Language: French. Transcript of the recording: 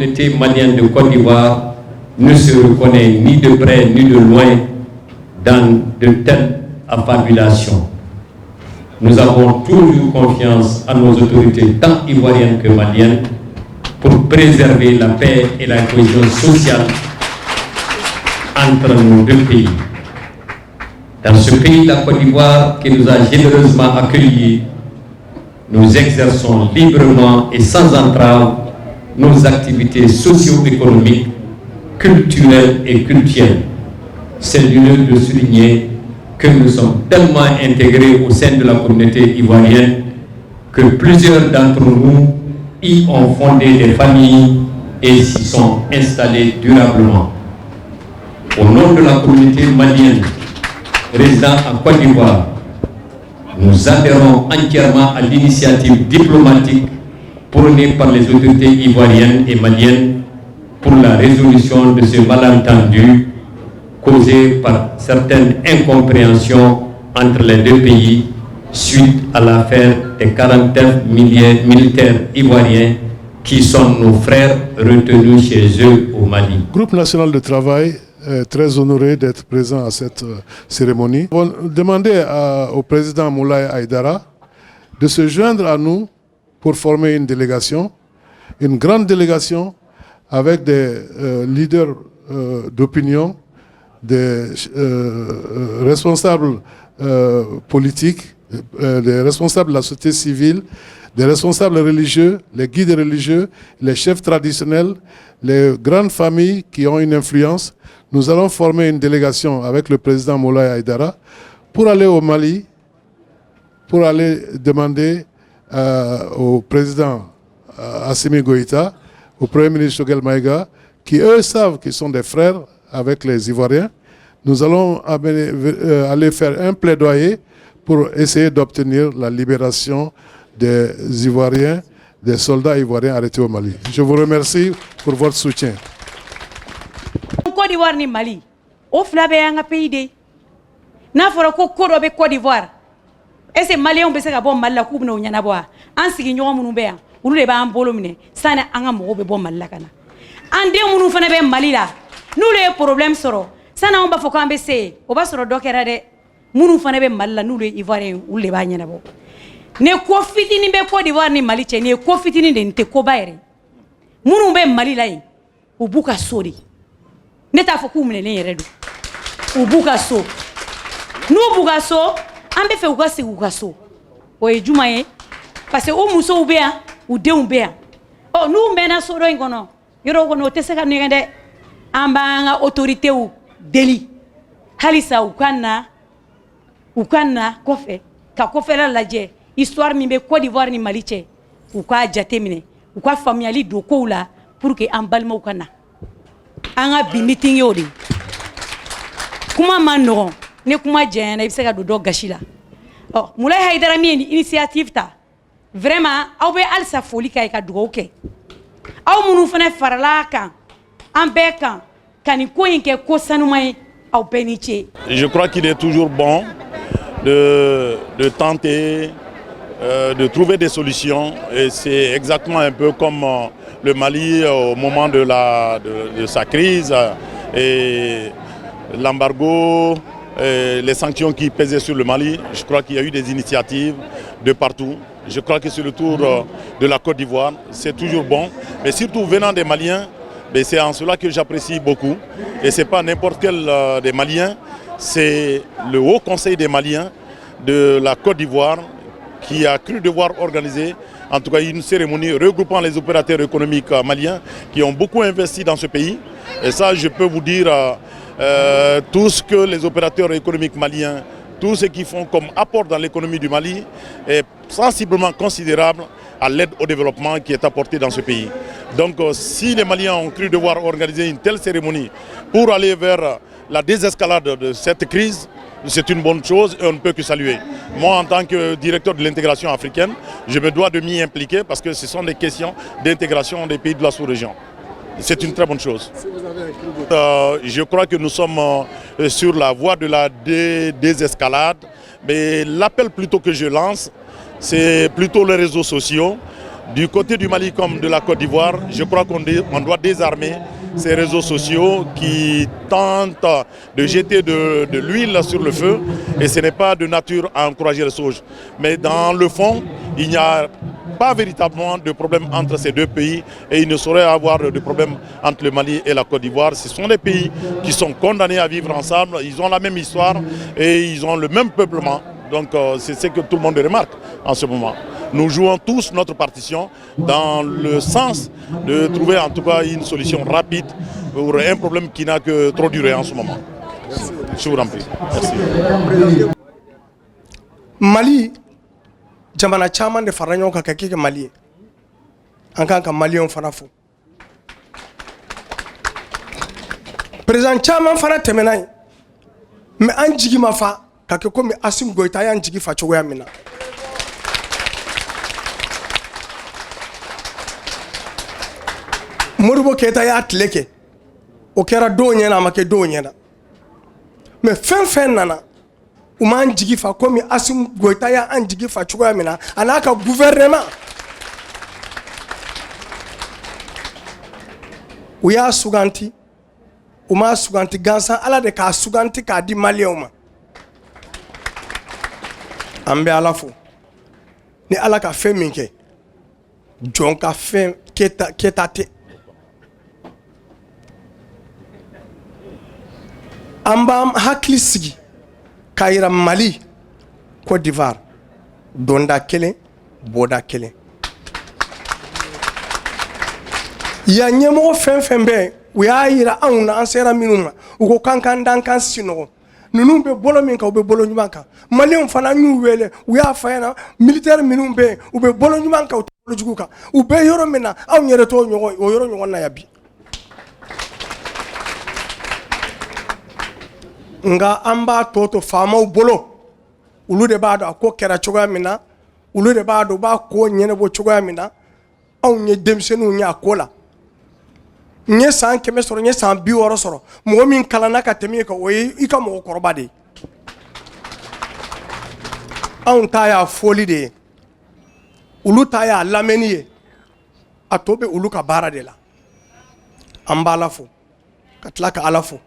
La communauté malienne de Côte d'Ivoire ne se reconnaît ni de près ni de loin dans de telles affabulations. Nous avons toujours confiance à nos autorités, tant ivoiriennes que maliennes, pour préserver la paix et la cohésion sociale entre nos deux pays. Dans ce pays, la Côte d'Ivoire, qui nous a généreusement accueillis, nous exerçons librement et sans entrave nos activités socio-économiques, culturelles et culturelles. C'est lieu de souligner que nous sommes tellement intégrés au sein de la communauté ivoirienne que plusieurs d'entre nous y ont fondé des familles et s'y sont installés durablement. Au nom de la communauté malienne résidant en Côte d'Ivoire, nous adhérons entièrement à l'initiative diplomatique prônée par les autorités ivoiriennes et maliennes pour la résolution de ce malentendu causé par certaines incompréhensions entre les deux pays suite à l'affaire des 49 militaires ivoiriens qui sont nos frères retenus chez eux au Mali. Le Groupe national de travail est très honoré d'être présent à cette cérémonie. On va demander au président Moulaye Aïdara de se joindre à nous pour former une délégation, une grande délégation avec des leaders d'opinion, des responsables politiques, des responsables de la société civile, des responsables religieux, les guides religieux, les chefs traditionnels, les grandes familles qui ont une influence. Nous allons former une délégation avec le président Moulaye Aïdara pour aller au Mali, pour aller demander au président Assimi Goïta, au premier ministre Choguel Maïga, qui eux savent qu'ils sont des frères avec les Ivoiriens. Nous allons aller faire un plaidoyer pour essayer d'obtenir la libération des Ivoiriens, des soldats ivoiriens arrêtés au Mali. Je vous remercie pour votre soutien. Côte d'Ivoire ni Mali, au flabé un pays de. N'a fera ko Côte d'Ivoire. Et c'est Malien on peut se bon Mali la coupe no nyana boa. An sigi nyom munu be an. Ulu de ba an bolo mine. Sana anga mo be bon Mali la kana. An de munu fana be Mali la. Nous les problèmes soro. Sana on ba foko ambe se. O ba soro dokera de. Munu fana be Mali la nous les Ivoiriens ulu de ba nyana bo. Ne ko fitini be Côte d'Ivoire ni Mali che ne ko fitini de nte ko bayre. Munu be Mali la yi. U buka sori. Ne ta foko mune ne yere do. U buka so. Nous buka so. Ambe fe ugasi ugaso. Oye jumaye. Parce que o muso ubea ou de ubea. Oh nous mena soro ngono. Yoro ngono teseka ngende amba autorité ou délit. Halisa ukana kofe ka kofela laje histoire mi be Côte d'Ivoire ni Mali che. Uka jatemine. Uka familiali do ko la pour que ambalma ukana. Anga bi meeting yodi. Kuma manno ne kuma jena ibse ka do gashila. Oh Moulaye Aïdara mi initiative ta. Vraiment aw be alsa foli kay ka do ok. Aw munu fana farala kan ambe kan kani ko yinke ko sanumay aw beniche. Je crois qu'il est toujours bon de tenter de trouver des solutions et c'est exactement un peu comme le Mali au moment de sa crise et l'embargo, les sanctions qui pesaient sur le Mali. Je crois qu'il y a eu des initiatives de partout. Je crois que c'est le tour de la Côte d'Ivoire. C'est toujours bon, mais surtout venant des Maliens, c'est en cela que j'apprécie beaucoup. Et ce n'est pas n'importe quel des Maliens, c'est le Haut Conseil des Maliens de la Côte d'Ivoire qui a cru devoir organiser en tout cas une cérémonie regroupant les opérateurs économiques maliens qui ont beaucoup investi dans ce pays. Et ça, je peux vous dire, tout ce que les opérateurs économiques maliens, tout ce qu'ils font comme apport dans l'économie du Mali est sensiblement considérable à l'aide au développement qui est apportée dans ce pays. Donc si les Maliens ont cru devoir organiser une telle cérémonie pour aller vers la désescalade de cette crise, c'est une bonne chose et on ne peut que saluer. Moi, en tant que directeur de l'intégration africaine, je me dois de m'y impliquer parce que ce sont des questions d'intégration des pays de la sous-région. C'est une très bonne chose. Je crois que nous sommes sur la voie de la désescalade, mais l'appel plutôt que je lance, c'est plutôt les réseaux sociaux Du côté du Mali comme de la Côte d'Ivoire, je crois qu'on doit désarmer ces réseaux sociaux qui tentent de jeter de l'huile sur le feu, et ce n'est pas de nature à encourager les choses. Mais dans le fond, il n'y a pas véritablement de problème entre ces deux pays, et il ne saurait avoir de problème entre le Mali et la Côte d'Ivoire. Ce sont des pays qui sont condamnés à vivre ensemble, ils ont la même histoire et ils ont le même peuplement. Donc c'est ce que tout le monde remarque en ce moment. Nous jouons tous notre partition dans le sens de trouver en tout cas une solution rapide pour un problème qui n'a que trop duré en ce moment. Merci. Je vous en prie. Merci. Mali, jamana chaman de faranyo ka keke Mali. Ankan ka Mali on fana fo. Président chaman fana temenai. Mais an jigi ma fa ka ke ko mi Assimi Goïta ya jigi fa choya mina. Modibo Keïta y'a tile kɛ o kɛra dɔw ɲɛna a ma kɛ dɔw ɲɛna mais fɛn fɛn nana u m'an jigi fa komi Assimi Goïta y'an jigi fa cogoya min na a n'a ka gouvernement u y'a suganti u m'a suganti gansan Ala de k'a suganti k'a di maliyɛnw ma an bɛ Ala fo ni Ala ka fɛn min kɛ jɔn ka fɛn kɛta tɛ. An b'an hakili sigi k'a yira Mali Côte d'Ivoire donda kelen bɔda kelen. Ya ɲɛmɔgɔ fɛn fɛn bɛ u y'a yira anw na an sera minnu ma u ko k'an k'an dan k'an sinɔgɔ ninnu bɛ bolo min kan u bɛ bolo ɲuman kan maliyɛnw fana y'u wele u y'a fɔ an ɲɛna militaire minnu bɛ yen u bɛ bolo ɲuman kan u tɛ bolo jugu kan u bɛ yɔrɔ min na anw yɛrɛ t'o ɲɔgɔn o yɔrɔ ɲɔgɔn na yan bi. Nga an b'a to faamaw bolo olu de b'a dɔn a ko kɛra cogoya min na olu de b'a dɔn u b'a ko ɲɛnabɔ cogoya min na anw ye denmisɛnninw ye a ko la n ye san 100 sɔrɔ n ye san 60 sɔrɔ mɔgɔ min kalanna ka tɛmɛ e kan o ye i ka mɔgɔkɔrɔba de ye anw ta y'a fɔli de ye olu ta y'a lamɛnni ye a tɔ bɛ olu ka baara de la an b'Ala fo ka tila ka Ala fo